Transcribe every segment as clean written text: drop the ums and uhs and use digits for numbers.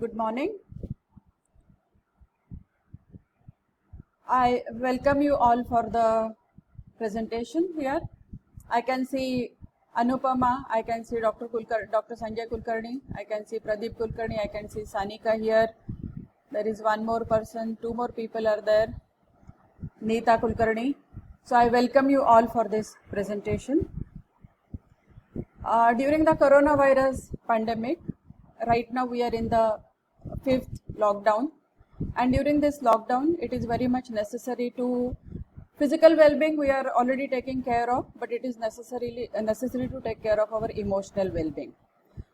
good morning. I welcome you all for the presentation here. I can see Anupama, I can see Dr. Sanjay Kulkarni, I can see Pradeep Kulkarni, I can see Sanika here. There is one more person, two more people are there, Neeta Kulkarni. So I welcome you all for this presentation. During the coronavirus pandemic, right now we are in the 5th lockdown, and during this lockdown it is very much necessary to physical well-being we are already taking care of, but it is necessary to take care of our emotional well-being.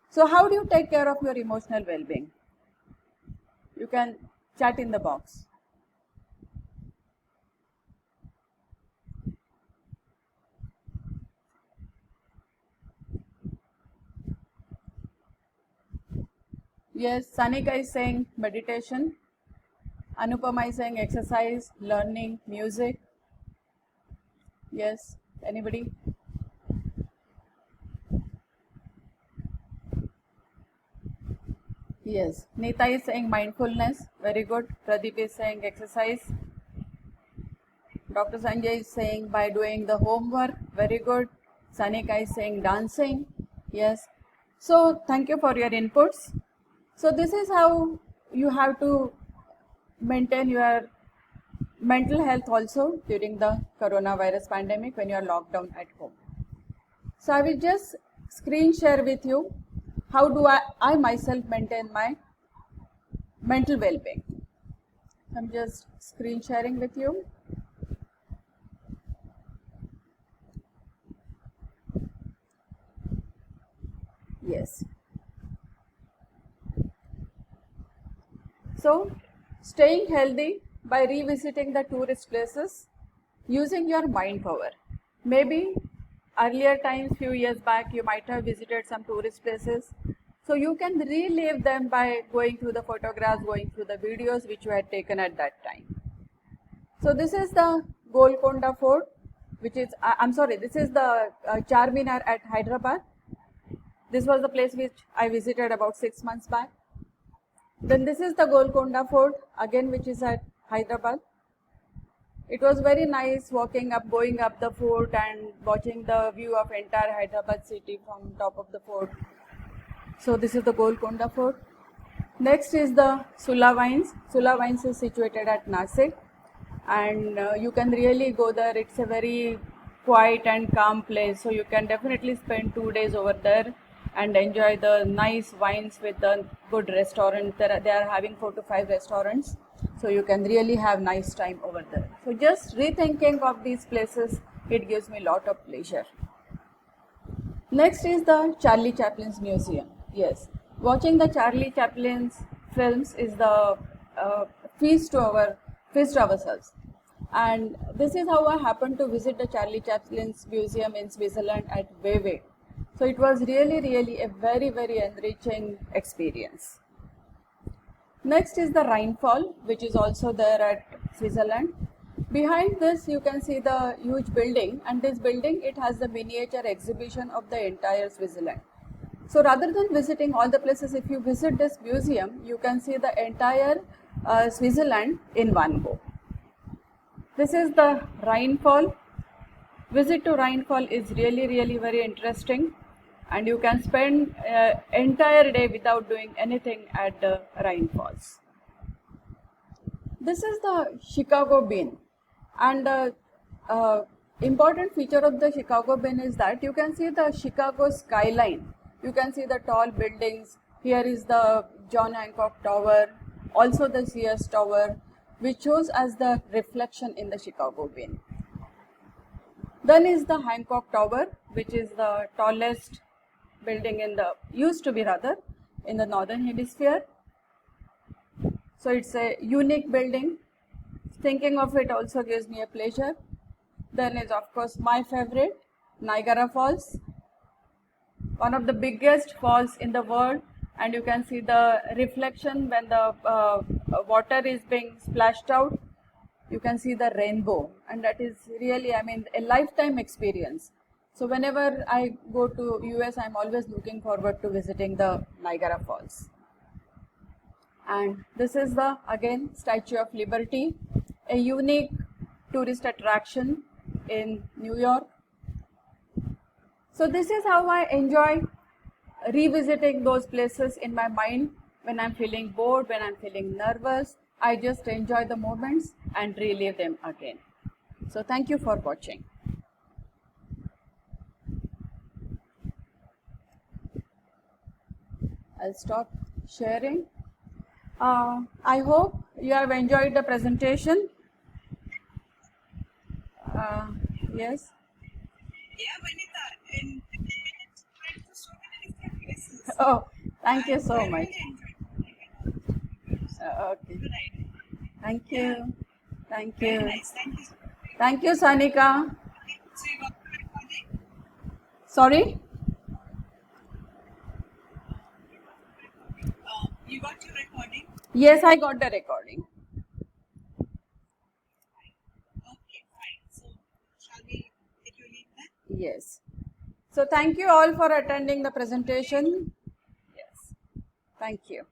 So how do you take care of your emotional well-being? You can chat in the box. Yes, Sanika is saying meditation. Anupama is saying exercise, learning, music. Yes, anybody? Yes, Neeta is saying mindfulness, very good. Pradeep is saying exercise. Dr. Sanjay is saying by doing the homework, very good. Sanika is saying dancing, yes. So thank you for your inputs. So this is how you have to maintain your mental health also during the coronavirus pandemic when you are locked down at home. So I will just screen share with you how do I myself maintain my mental well-being. I'm just screen sharing with you. Yes. So staying healthy by revisiting the tourist places using your mind power. Maybe earlier times, few years back, you might have visited some tourist places. So you can relive them by going through the photographs, going through the videos which you had taken at that time. So this is the Golconda Fort, which is, this is the Charminar at Hyderabad. This was the place which I visited about 6 months back. Then this is the Golconda Fort, again which is at Hyderabad. It was very nice walking up, going up the fort and watching the view of entire Hyderabad city from top of the fort. So this is the Golconda Fort. Next is the Sula Vines. Sula Vines is situated at Nasik, and you can really go there. It's a very quiet and calm place, so you can definitely spend 2 days over there and enjoy the nice wines with the good restaurant. They are having 4 to 5 restaurants, so you can really have nice time over there. So just rethinking of these places, it gives me a lot of pleasure. Next is the Charlie Chaplin's Museum. Yes, watching the Charlie Chaplin's films is the feast to ourselves. And this is how I happened to visit the Charlie Chaplin's Museum in Switzerland at Vevey. So it was really a very enriching experience. Next is the Rheinfall, which is also there at Switzerland. Behind this you can see the huge building, and this building, it has the miniature exhibition of the entire Switzerland. So rather than visiting all the places, if you visit this museum, you can see the entire Switzerland in one go. This is the Rheinfall. Visit to Rheinfall is really very interesting, and you can spend entire day without doing anything at the Rheinfalls. This is the Chicago Bean, and the important feature of the Chicago Bean is that you can see the Chicago skyline. You can see the tall buildings. Here is the John Hancock Tower, also the Sears Tower, which shows as the reflection in the Chicago Bean. Then is the Hancock Tower, which is the tallest building in the, used to be rather, in the northern hemisphere. So it's a unique building. Thinking of it also gives me a pleasure. Then is of course my favorite, Niagara Falls, one of the biggest falls in the world, and you can see the reflection when the water is being splashed out. You can see the rainbow, and that is really, I mean, a lifetime experience. So whenever I go to US, I'm always looking forward to visiting the Niagara Falls. And this is the again Statue of Liberty, a unique tourist attraction in New York. So this is how I enjoy revisiting those places in my mind when I'm feeling bored, when I'm feeling nervous. I just enjoy the moments and relive them again. So thank you for watching. I'll stop sharing. I hope you have enjoyed the presentation. Yes. Yeah, Vanita, in 10 minutes, we went to so many different places. Oh, thank you so I much. really enjoyed it. Okay. Good idea. Thank you. Thank Very you. nice. Thank you. Thank you, Sanika. So you got the recording? Sorry? You got your recording? Yes, I got the recording. Okay, fine. So shall we take your leave then? Yes. So thank you all for attending the presentation. Yes. Thank you.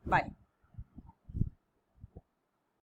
Bye. Bye.